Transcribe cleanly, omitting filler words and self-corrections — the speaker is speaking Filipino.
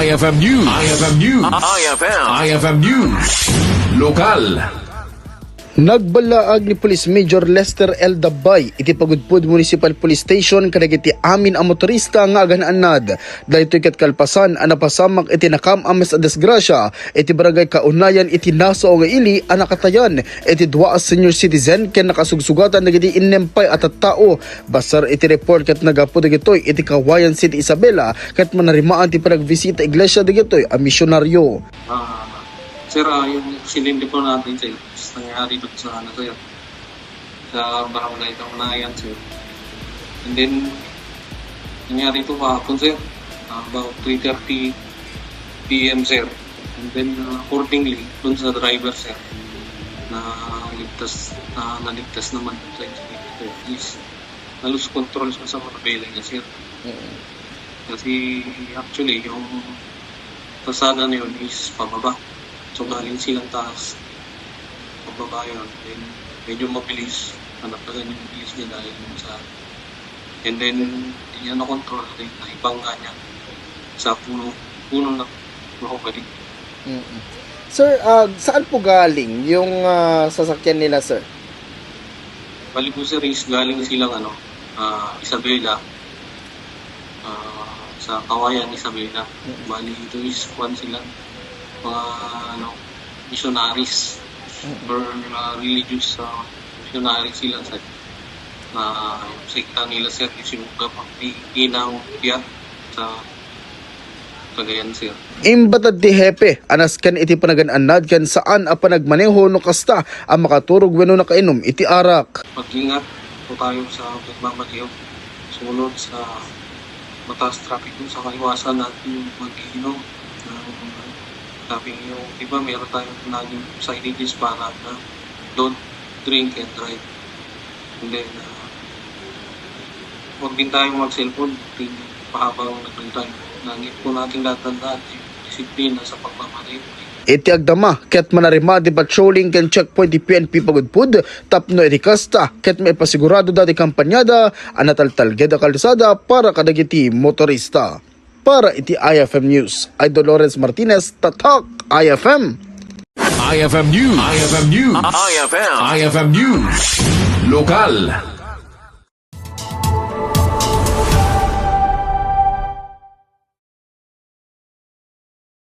IFM News. IFM News. IFM News. Lokal. Nagbalaag ni Police Major Lester L. Dabay iti Pagudpud Municipal Police Station kadagiti amin ang motorista nga agananad. Dahito ikat kalpasan ang napasamak iti nakam ames a desgrasya iti barangay Kaunayan iti naso nga ili ang nakatayan iti dua as senior citizen ken nakasugsugatan dagiti innempay at tao. Basar iti report ket nagapud dagitoy iti Kawayan City Isabela ket manarimaan ti panagbisita iglesia dagitoy a misyonaryo. Sir, yung silindi po natin sir, nangyari doon sa sir, sa barangay Kaunayan sir. And then, nangyari ito kahapon sir, about 3:30 PM sir. And then, accordingly, doon sa driver sir, naligtas naman sa incident is na-lose control sa motorbike niya sir. Kasi actually, yung tasada na yun is pababa. So galing silang taas, pababa yun, then medyo mabilis, hanap na ganyan yung bilis niya dahil sa, and then hindi niya na-control, then naibangga niya sa puno na mahukali. Sir, saan po galing yung sasakyan nila, sir? Bali po sir is galing silang Isabela, sa Kawayan, Isabela. Bali ito is one silang mga missionaries or religious missionaries sila sa sekta nila sir is yung Ginang Piat sa Cagayan sir. Imbatad di hepe, anas kan iti panagananad kan saan a panagmaneho no kasta ang makaturog wenno nakainom iti arak. Mag-ingat po tayo sa pagmamaliw, sunod sa mataas traffic sa kaiwasan natin yung mag-inom. Sabi yung, di ba, meron tayong naging signages para na don't drink and drive. And then, huwag din tayong mag-cellphone, pahabang nag-drive. Nangit po natin tatandaan yung disiplina sa pagmamaliw. Iti agdama, ket manarima di patrolling ken checkpoint di PNP Pagudpud, tapno iti kasta, ket may pasigurado dati kampanyada, anataltalgeda kalsada para kadagiti motorista. Para iti IFM News, Idol Lawrence Martinez, Tatak IFM. IFM News. IFM News. IFM News. Lokal.